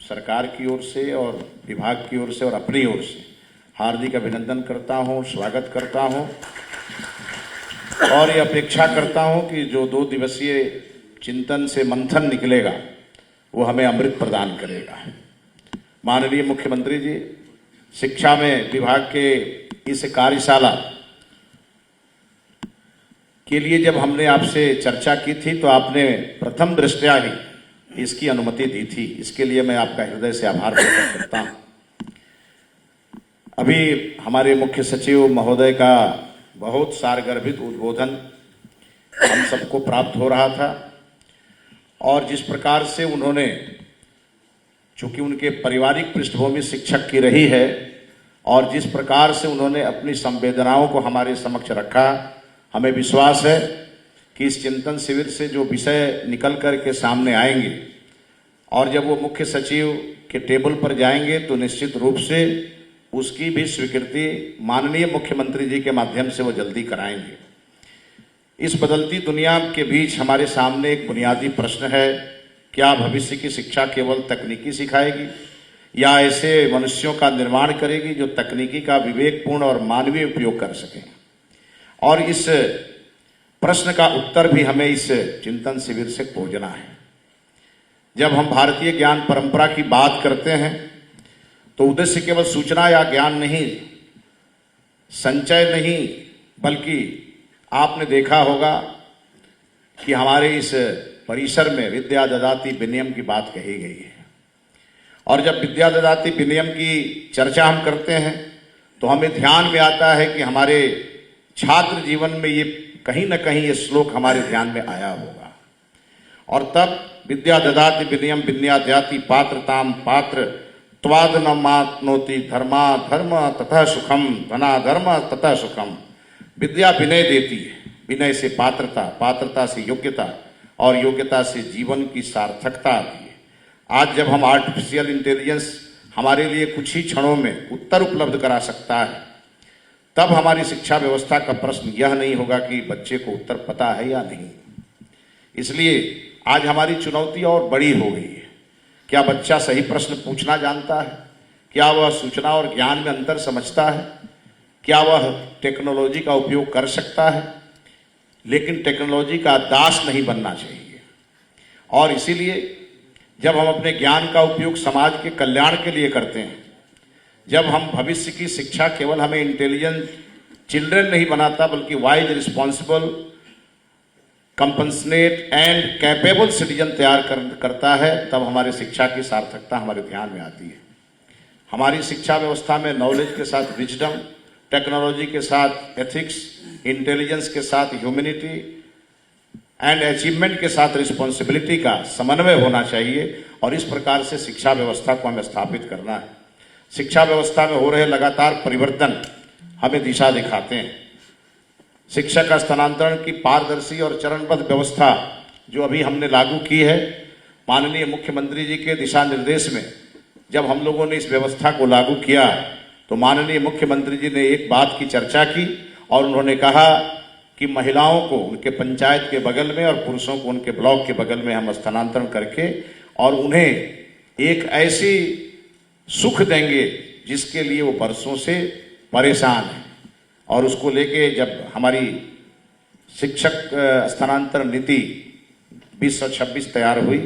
सरकार की ओर से और विभाग की ओर से और अपनी ओर से हार्दिक अभिनंदन करता हूं, स्वागत करता हूं और ये अपेक्षा करता हूं कि जो 2 दिवसीय चिंतन से मंथन निकलेगा वो हमें अमृत प्रदान करेगा। माननीय मुख्यमंत्री जी, शिक्षा में विभाग के इस कार्यशाला के लिए जब हमने आपसे चर्चा की थी तो आपने प्रथम दृष्टया ही इसकी अनुमति दी थी। इसके लिए मैं आपका हृदय से आभार व्यक्त करता हूं। अभी हमारे मुख्य सचिव महोदय का बहुत सारगर्भित उद्बोधन हम सबको प्राप्त हो रहा था और जिस प्रकार से उन्होंने, चूंकि उनके पारिवारिक पृष्ठभूमि शिक्षक की रही है और जिस प्रकार से उन्होंने अपनी संवेदनाओं को हमारे समक्ष रखा, हमें विश्वास है कि इस चिंतन शिविर से जो विषय निकल कर के सामने आएंगे और जब वो मुख्य सचिव के टेबल पर जाएंगे तो निश्चित रूप से उसकी भी स्वीकृति माननीय मुख्यमंत्री जी के माध्यम से वो जल्दी कराएंगे। इस बदलती दुनिया के बीच हमारे सामने एक बुनियादी प्रश्न है, क्या भविष्य की शिक्षा केवल तकनीकी सिखाएगी या ऐसे मनुष्यों का निर्माण करेगी जो तकनीकी का विवेकपूर्ण और मानवीय उपयोग कर सकें? और इस प्रश्न का उत्तर भी हमें इस चिंतन शिविर से खोजना है। जब हम भारतीय ज्ञान परंपरा की बात करते हैं तो उद्देश्य केवल सूचना या ज्ञान नहीं, संचय नहीं, बल्कि आपने देखा होगा कि हमारे इस परिसर में विद्या ददाति विनयम की बात कही गई है और जब विद्या ददाति विनयम की चर्चा हम करते हैं तो हमें ध्यान में आता है कि हमारे छात्र जीवन में ये कहीं ना कहीं ये श्लोक हमारे ध्यान में आया होगा और तब विद्या ददाति विनयम विनयाद्याति पात्रताम पात्र त्वाद न मातनोति धर्मा धर्म तथा सुखम धना धर्म तथा सुखम। विद्या विनय देती है, विनय से पात्रता, पात्रता से योग्यता और योग्यता से जीवन की सार्थकता आती है। आज जब हम आर्टिफिशियल इंटेलिजेंस हमारे लिए कुछ ही क्षणों में उत्तर उपलब्ध करा सकता है, तब हमारी शिक्षा व्यवस्था का प्रश्न यह नहीं होगा कि बच्चे को उत्तर पता है या नहीं। इसलिए आज हमारी चुनौती और बड़ी हो गई है। क्या बच्चा सही प्रश्न पूछना जानता है? क्या वह सूचना और ज्ञान में अंतर समझता है? क्या वह टेक्नोलॉजी का उपयोग कर सकता है? लेकिन टेक्नोलॉजी का दास नहीं बनना चाहिए और इसीलिए जब हम अपने ज्ञान का उपयोग समाज के कल्याण के लिए करते हैं, जब हम भविष्य की शिक्षा केवल हमें इंटेलिजेंट चिल्ड्रन नहीं बनाता बल्कि wise, responsible, compensate and capable citizen तैयार करता है, तब हमारी शिक्षा की सार्थकता हमारे ध्यान में आती है। हमारी शिक्षा व्यवस्था में नॉलेज के साथ विजडम, टेक्नोलॉजी के साथ एथिक्स, इंटेलिजेंस के साथ ह्यूमैनिटी एंड अचीवमेंट के साथ रिस्पॉन्सिबिलिटी का समन्वय होना चाहिए और इस प्रकार से शिक्षा व्यवस्था को हमें स्थापित करना है। शिक्षा व्यवस्था में हो रहे लगातार परिवर्तन हमें दिशा दिखाते हैं। शिक्षक स्थानांतरण की पारदर्शी और चरणबद्ध व्यवस्था जो अभी हमने लागू की है, माननीय मुख्यमंत्री जी के दिशा निर्देश में जब हम लोगों ने इस व्यवस्था को लागू किया तो माननीय मुख्यमंत्री जी ने एक बात की चर्चा की और उन्होंने कहा कि महिलाओं को उनके पंचायत के बगल में और पुरुषों को उनके ब्लॉक के बगल में हम स्थानांतरण करके और उन्हें एक ऐसी सुख देंगे जिसके लिए वो बरसों से परेशान है। और उसको लेके जब हमारी शिक्षक स्थानांतरण नीति 2026 तैयार हुई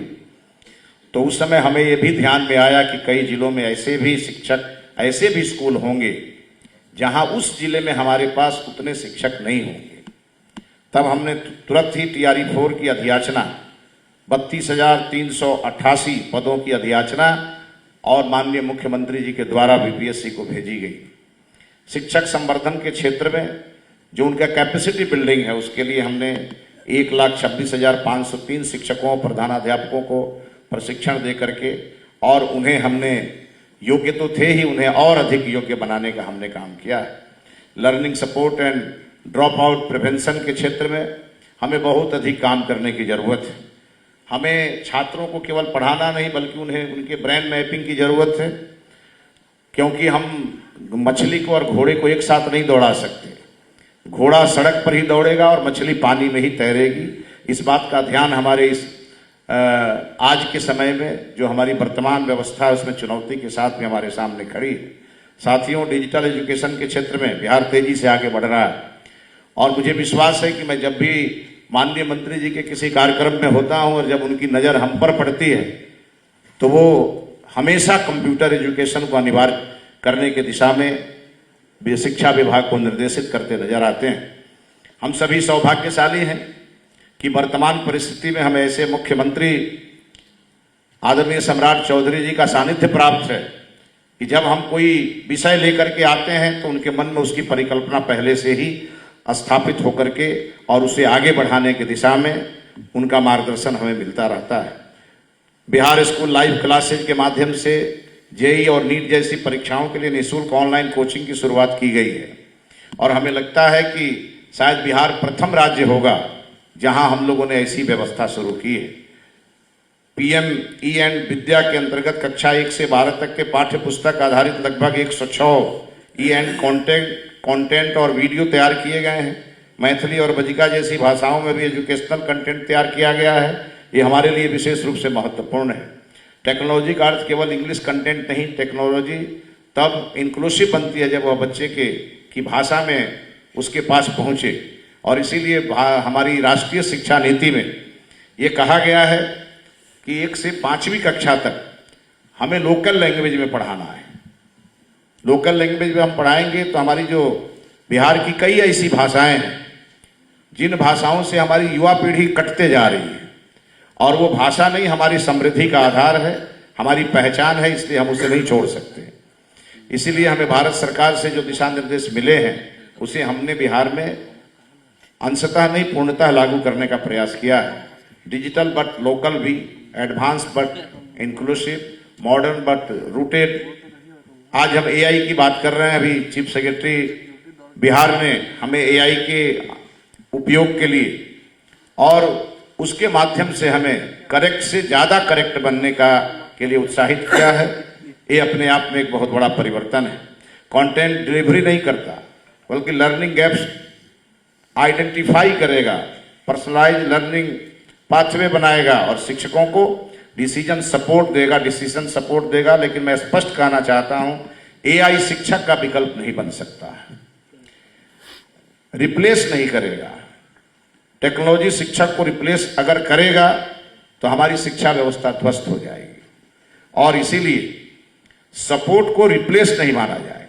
तो उस समय हमें ये भी ध्यान में आया कि कई जिलों में ऐसे भी शिक्षक, ऐसे भी स्कूल होंगे जहां उस जिले में हमारे पास उतने शिक्षक नहीं होंगे। तब हमने तुरंत ही TRE 4 की अधियाचना 32,388 पदों की अधियाचना और माननीय मुख्यमंत्री जी के द्वारा BPSC को भेजी गई। शिक्षक संवर्धन के क्षेत्र में जो उनका कैपेसिटी बिल्डिंग है उसके लिए हमने 1,26,503 शिक्षकों, प्रधानाध्यापकों को प्रशिक्षण दे करके और उन्हें हमने, योग्य तो थे ही, उन्हें और अधिक योग्य बनाने का हमने काम किया है। Learning support and drop out prevention के क्षेत्र में हमें बहुत अधिक काम करने की जरूरत है। हमें छात्रों को केवल पढ़ाना नहीं बल्कि उन्हें उनके ब्रेन मैपिंग की जरूरत है, क्योंकि हम मछली को और घोड़े को एक साथ नहीं दौड़ा सकते। घोड़ा सड़क पर ही दौड़ेगा और मछली पानी में ही तैरेगी। इस बात का ध्यान हमारे इस आज के समय में जो हमारी वर्तमान व्यवस्था है उसमें चुनौती के साथ भी हमारे सामने खड़ी है। साथियों, डिजिटल एजुकेशन के क्षेत्र में बिहार तेजी से आगे बढ़ रहा है और मुझे विश्वास है कि मैं जब भी माननीय मंत्री जी के किसी कार्यक्रम में होता हूं और जब उनकी नज़र हम पर पड़ती है तो वो हमेशा कंप्यूटर एजुकेशन को अनिवार्य करने की दिशा में शिक्षा विभाग को निर्देशित करते नजर आते हैं। हम सभी सौभाग्यशाली हैं कि वर्तमान परिस्थिति में हमें ऐसे मुख्यमंत्री आदरणीय सम्राट चौधरी जी का सानिध्य प्राप्त है कि जब हम कोई विषय लेकर के आते हैं तो उनके मन में उसकी परिकल्पना पहले से ही स्थापित होकर के और उसे आगे बढ़ाने की दिशा में उनका मार्गदर्शन हमें मिलता रहता है। बिहार स्कूल लाइव क्लासेज के माध्यम से जेईई और नीट जैसी परीक्षाओं के लिए निःशुल्क ऑनलाइन कोचिंग की शुरुआत की गई है और हमें लगता है कि शायद बिहार प्रथम राज्य होगा जहां हम लोगों ने ऐसी व्यवस्था शुरू की है। पीएम ई एंड विद्या के अंतर्गत कक्षा 1 से 12 तक के पाठ्य पुस्तक आधारित लगभग 106 ई एंड कंटेंट और वीडियो तैयार किए गए हैं। मैथिली और बजिका जैसी भाषाओं में भी एजुकेशनल कंटेंट तैयार किया गया है। ये हमारे लिए विशेष रूप से महत्वपूर्ण है। टेक्नोलॉजी का अर्थ केवल इंग्लिश कंटेंट नहीं, टेक्नोलॉजी तब इंक्लूसिव बनती है जब वह बच्चे की भाषा में उसके पास पहुंचे और इसीलिए हमारी राष्ट्रीय शिक्षा नीति में ये कहा गया है कि 1 से 5वीं कक्षा तक हमें लोकल लैंग्वेज में पढ़ाना है। लोकल लैंग्वेज में हम पढ़ाएंगे तो हमारी जो बिहार की कई ऐसी भाषाएं हैं जिन भाषाओं से हमारी युवा पीढ़ी कटते जा रही है और वो भाषा नहीं हमारी समृद्धि का आधार है, हमारी पहचान है, इसलिए हम उसे नहीं छोड़ सकते। इसीलिए हमें भारत सरकार से जो दिशा निर्देश मिले हैं उसे हमने बिहार में अंशतः नहीं पूर्णतः लागू करने का प्रयास किया है। डिजिटल बट लोकल भी, advance but inclusive, modern but rooted. आज हम एआई की बात कर रहे हैं। अभी चीफ सेक्रेटरी बिहार ने हमें एआई के उपयोग के लिए और उसके माध्यम से हमें करेक्ट से ज्यादा करेक्ट बनने के लिए उत्साहित किया है। ये अपने आप में एक बहुत बड़ा परिवर्तन है। कंटेंट डिलीवरी नहीं करता बल्कि लर्निंग गैप्स आइडेंटिफाई करेगा, पर्सनलाइज लर्निंग पाथवे बनाएगा और शिक्षकों को डिसीजन सपोर्ट देगा। लेकिन मैं स्पष्ट कहना चाहता हूं, एआई शिक्षक का विकल्प नहीं बन सकता, रिप्लेस नहीं करेगा। टेक्नोलॉजी शिक्षक को रिप्लेस अगर करेगा तो हमारी शिक्षा व्यवस्था ध्वस्त हो जाएगी और इसीलिए सपोर्ट को रिप्लेस नहीं माना जाए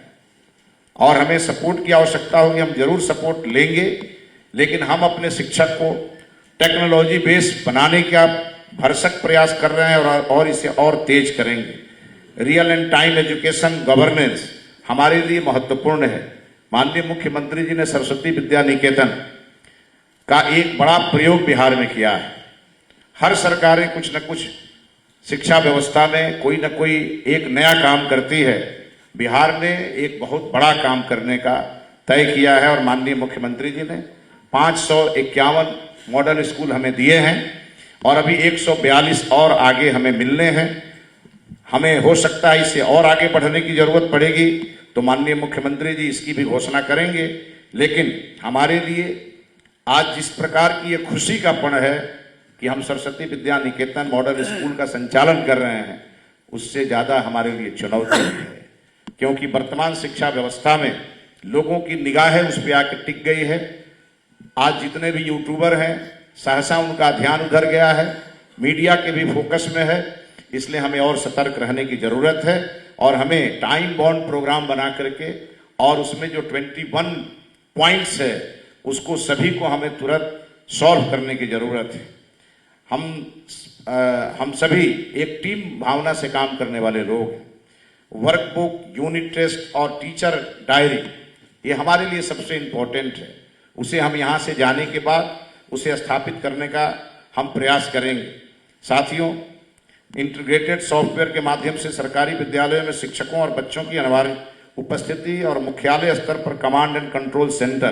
और हमें सपोर्ट की आवश्यकता होगी। हम जरूर सपोर्ट लेंगे, लेकिन हम अपने शिक्षक को टेक्नोलॉजी बेस्ड बनाने का भरसक प्रयास कर रहे हैं और इसे और तेज करेंगे। Real and time education governance हमारे लिए महत्वपूर्ण है। माननीय मुख्यमंत्री जी ने सरस्वती विद्या निकेतन का एक बड़ा प्रयोग बिहार में किया है। हर सरकारें कुछ न कुछ शिक्षा व्यवस्था में कोई न कोई एक नया काम करती है। बिहार ने एक बहुत बड़ा काम करने का तय किया है और माननीय मुख्यमंत्री जी ने 551 मॉडल स्कूल हमें दिए हैं और अभी 142 और आगे हमें मिलने हैं। हमें हो सकता है इससे और आगे बढ़ने की जरूरत पड़ेगी तो माननीय मुख्यमंत्री जी इसकी भी घोषणा करेंगे। लेकिन हमारे लिए आज जिस प्रकार की ये खुशी का पल है कि हम सरस्वती विद्या निकेतन मॉडल स्कूल का संचालन कर रहे हैं, उससे ज्यादा हमारे लिए चुनौती है, क्योंकि वर्तमान शिक्षा व्यवस्था में लोगों की निगाहें उस पर आकर टिक गई है। आज जितने भी यूट्यूबर हैं सहसा उनका ध्यान उधर गया है, मीडिया के भी फोकस में है। इसलिए हमें और सतर्क रहने की जरूरत है और हमें टाइम बाउंड प्रोग्राम बना करके और उसमें जो 21 पॉइंट्स है उसको सभी को हमें तुरंत सॉल्व करने की जरूरत है। हम सभी एक टीम भावना से काम करने वाले लोग हैं। वर्कबुक, यूनिट टेस्ट और टीचर डायरी ये हमारे लिए सबसे इम्पोर्टेंट है। उसे हम यहाँ से जाने के बाद उसे स्थापित करने का हम प्रयास करेंगे। साथियों, इंटीग्रेटेड सॉफ्टवेयर के माध्यम से सरकारी विद्यालयों में शिक्षकों और बच्चों की अनिवार्य उपस्थिति और मुख्यालय स्तर पर कमांड एंड कंट्रोल सेंटर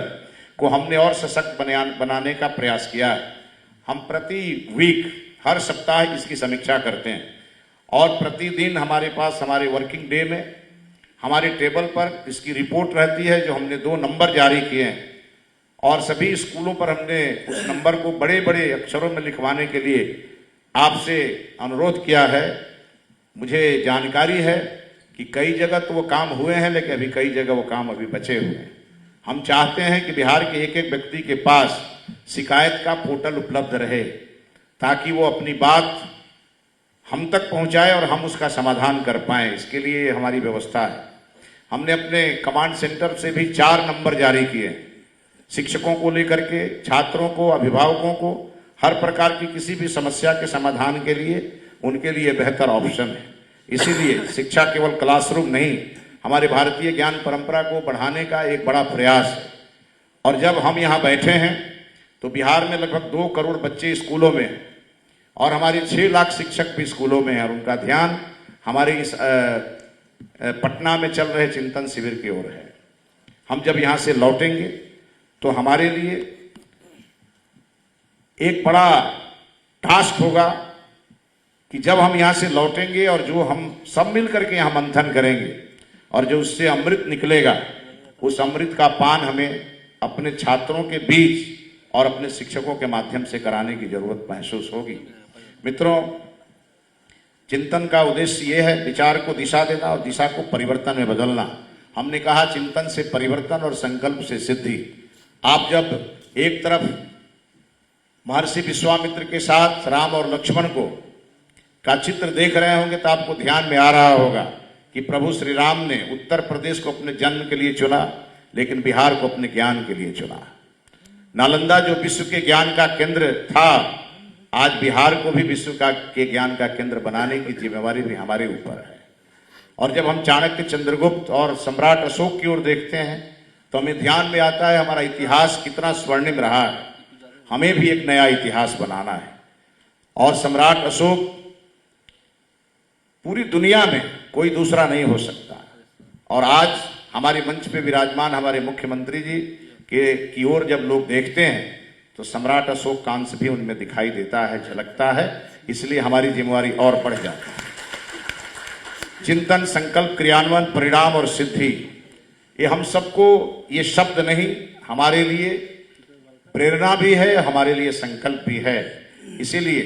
को हमने और सशक्त बनाने का प्रयास किया है। हम प्रति वीक, हर सप्ताह इसकी समीक्षा करते हैं और प्रतिदिन हमारे पास हमारे वर्किंग डे में हमारे टेबल पर इसकी रिपोर्ट रहती है, जो हमने 2 नंबर जारी किए हैं और सभी स्कूलों पर हमने उस नंबर को बड़े बड़े अक्षरों में लिखवाने के लिए आपसे अनुरोध किया है। मुझे जानकारी है कि कई जगह तो वो काम हुए हैं, लेकिन अभी कई जगह वो काम अभी बचे हुए हैं। हम चाहते हैं कि बिहार के एक एक व्यक्ति के पास शिकायत का पोर्टल उपलब्ध रहे, ताकि वो अपनी बात हम तक पहुंचाए और हम उसका समाधान कर पाएं। इसके लिए हमारी व्यवस्था है। हमने अपने कमांड सेंटर से भी 4 नंबर जारी किए, शिक्षकों को लेकर के, छात्रों को, अभिभावकों को, हर प्रकार की किसी भी समस्या के समाधान के लिए उनके लिए बेहतर ऑप्शन है। इसीलिए शिक्षा केवल क्लासरूम नहीं, हमारे भारतीय ज्ञान परंपरा को बढ़ाने का एक बड़ा प्रयास है। और जब हम यहाँ बैठे हैं तो बिहार में लगभग 2 करोड़ बच्चे स्कूलों में हैं और हमारे 6 लाख शिक्षक भी स्कूलों में हैं, और उनका ध्यान हमारे इस पटना में चल रहे चिंतन शिविर की ओर है। हम जब यहाँ से लौटेंगे तो हमारे लिए एक बड़ा टास्क होगा कि जब हम यहाँ से लौटेंगे और जो हम सब मिल करके यहाँ मंथन करेंगे और जो उससे अमृत निकलेगा, उस अमृत का पान हमें अपने छात्रों के बीच और अपने शिक्षकों के माध्यम से कराने की जरूरत महसूस होगी। मित्रों, चिंतन का उद्देश्य यह है विचार को दिशा देना और दिशा को परिवर्तन में बदलना। हमने कहा चिंतन से परिवर्तन और संकल्प से सिद्धि। आप जब एक तरफ महर्षि विश्वामित्र के साथ राम और लक्ष्मण को का चित्र देख रहे होंगे तो आपको ध्यान में आ रहा होगा कि प्रभु श्री राम ने उत्तर प्रदेश को अपने जन्म के लिए चुना, लेकिन बिहार को अपने ज्ञान के लिए चुना। नालंदा जो विश्व के ज्ञान का केंद्र था, आज बिहार को भी विश्व के ज्ञान का केंद्र बनाने की जिम्मेवारी भी हमारे ऊपर है। और जब हम चाणक्य, चंद्रगुप्त और सम्राट अशोक की ओर देखते हैं तो हमें ध्यान में आता है हमारा इतिहास कितना स्वर्णिम रहा है। हमें भी एक नया इतिहास बनाना है। और सम्राट अशोक पूरी दुनिया में कोई दूसरा नहीं हो सकता। और आज हमारे मंच पे विराजमान हमारे मुख्यमंत्री जी की ओर जब लोग देखते हैं तो सम्राट अशोक का अंश भी उनमें दिखाई देता है, झलकता है। इसलिए हमारी जिम्मेवारी और बढ़ जाती है। चिंतन, संकल्प, क्रियान्वयन, परिणाम और सिद्धि, ये हम सबको, ये शब्द नहीं, हमारे लिए प्रेरणा भी है, हमारे लिए संकल्प भी है। इसीलिए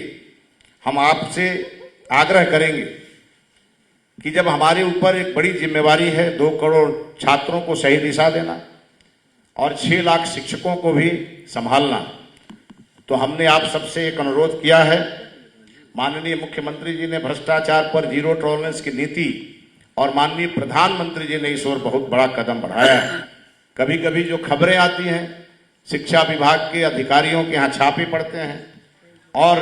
हम आपसे आग्रह करेंगे कि जब हमारे ऊपर एक बड़ी जिम्मेवारी है 2 करोड़ छात्रों को सही दिशा देना और 6 लाख शिक्षकों को भी संभालना, तो हमने आप सबसे एक अनुरोध किया है। माननीय मुख्यमंत्री जी ने भ्रष्टाचार पर जीरो टॉलरेंस की नीति और माननीय प्रधानमंत्री जी ने इस ओर बहुत बड़ा कदम बढ़ाया है। कभी कभी जो खबरें आती हैं, शिक्षा विभाग के अधिकारियों के यहाँ छापे पड़ते हैं और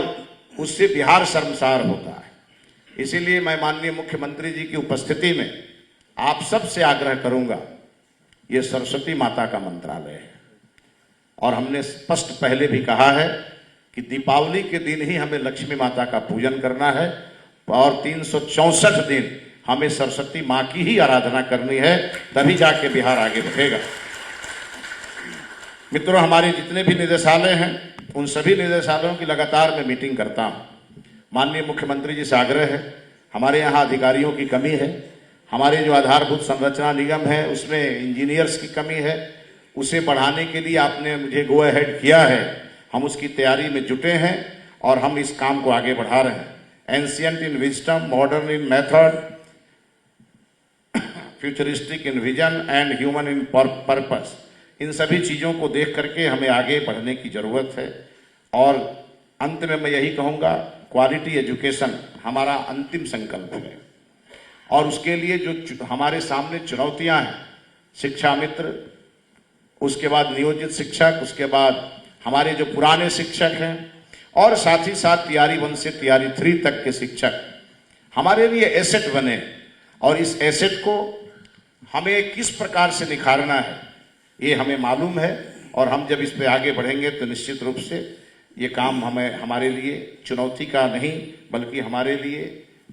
उससे बिहार शर्मसार होता है। इसीलिए मैं माननीय मुख्यमंत्री जी की उपस्थिति में आप सबसे आग्रह करूंगा, ये सरस्वती माता का मंत्रालय है और हमने स्पष्ट पहले भी कहा है कि दीपावली के दिन ही हमें लक्ष्मी माता का पूजन करना है और 364 दिन हमें सरस्वती माँ की ही आराधना करनी है, तभी जाके बिहार आगे बढ़ेगा। मित्रों, हमारे जितने भी निदेशालय हैं उन सभी निदेशालयों की लगातार मैं मीटिंग करता हूं। माननीय मुख्यमंत्री जी से आग्रह है, हमारे यहाँ अधिकारियों की कमी है, हमारे जो आधारभूत संरचना निगम है उसमें इंजीनियर्स की कमी है, उसे बढ़ाने के लिए आपने मुझे गो अहेड किया है। हम उसकी तैयारी में जुटे हैं और हम इस काम को आगे बढ़ा रहे हैं। Ancient in wisdom, modern in method, futuristic in vision and human in purpose, इन सभी चीज़ों को देख करके हमें आगे बढ़ने की जरूरत है। और अंत में मैं यही कहूँगा, क्वालिटी एजुकेशन हमारा अंतिम संकल्प है और उसके लिए जो हमारे सामने चुनौतियां हैं, शिक्षा मित्र, उसके बाद नियोजित शिक्षक, उसके बाद हमारे जो पुराने शिक्षक हैं और साथ ही साथ तैयारी 1 से तैयारी 3 तक के शिक्षक हमारे लिए एसेट बने और इस एसेट को हमें किस प्रकार से निखारना है ये हमें मालूम है। और हम जब इस पे आगे बढ़ेंगे तो निश्चित रूप से ये काम हमारे लिए चुनौती का नहीं बल्कि हमारे लिए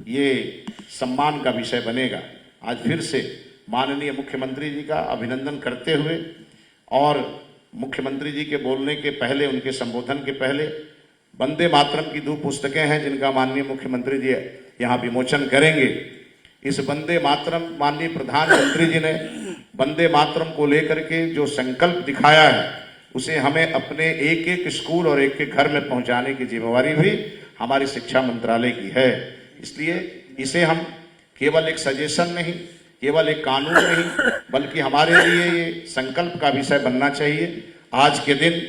ये सम्मान का विषय बनेगा। आज फिर से माननीय मुख्यमंत्री जी का अभिनंदन करते हुए और मुख्यमंत्री जी के बोलने के पहले, उनके संबोधन के पहले वंदे मातरम की 2 पुस्तकें हैं जिनका माननीय मुख्यमंत्री जी यहाँ विमोचन करेंगे। इस वंदे मातरम, माननीय प्रधानमंत्री जी ने वंदे मातरम को लेकर के जो संकल्प दिखाया है उसे हमें अपने एक एक स्कूल और एक एक घर में पहुंचाने की जिम्मेवारी भी हमारी शिक्षा मंत्रालय की है। इसलिए इसे हम केवल एक सजेशन नहीं, केवल एक कानून नहीं, बल्कि हमारे लिए ये संकल्प का विषय बनना चाहिए। आज के दिन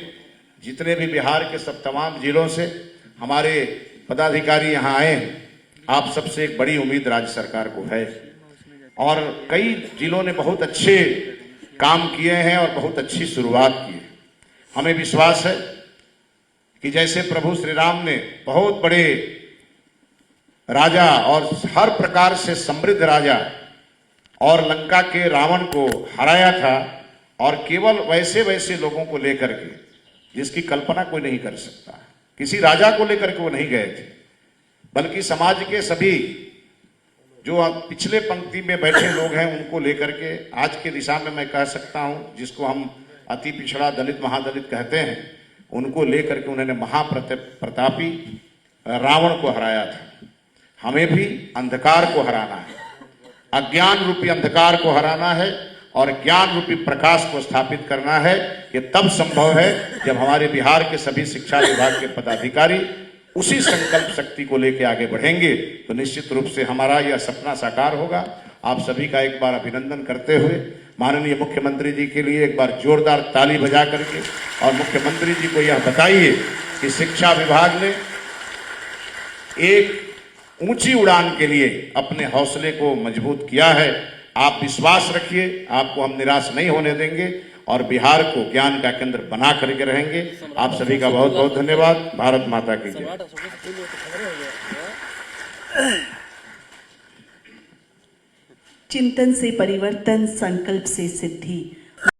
जितने भी बिहार के सब तमाम जिलों से हमारे पदाधिकारी यहाँ आए हैं, आप सबसे एक बड़ी उम्मीद राज्य सरकार को है और कई जिलों ने बहुत अच्छे काम किए हैं और बहुत अच्छी शुरुआत की है। हमें विश्वास है कि जैसे प्रभु श्री राम ने बहुत बड़े राजा और हर प्रकार से समृद्ध राजा और लंका के रावण को हराया था, और केवल वैसे वैसे लोगों को लेकर के जिसकी कल्पना कोई नहीं कर सकता, किसी राजा को लेकर के वो नहीं गए थे, बल्कि समाज के सभी जो पिछले पंक्ति में बैठे लोग हैं उनको लेकर के आज के दिशा में मैं कह सकता हूं, जिसको हम अति पिछड़ा दलित महादलित कहते हैं, उनको लेकर के उन्होंने महाप्रतापी रावण को हराया था। हमें भी अंधकार को हराना है, अज्ञान रूपी अंधकार को हराना है और ज्ञान रूपी प्रकाश को स्थापित करना है। ये तब संभव है जब हमारे बिहार के सभी शिक्षा विभाग के पदाधिकारी उसी संकल्प शक्ति को लेकर आगे बढ़ेंगे, तो निश्चित रूप से हमारा यह सपना साकार होगा। आप सभी का एक बार अभिनंदन करते हुए माननीय मुख्यमंत्री जी के लिए एक बार जोरदार ताली बजा करके, और मुख्यमंत्री जी को यह बताइए कि शिक्षा विभाग ने एक ऊंची उड़ान के लिए अपने हौसले को मजबूत किया है। आप विश्वास रखिए, आपको हम निराश नहीं होने देंगे और बिहार को ज्ञान का केंद्र बना करके रहेंगे। आप सभी का बहुत बहुत धन्यवाद। भारत माता की जय। चिंतन से परिवर्तन, संकल्प से सिद्धि।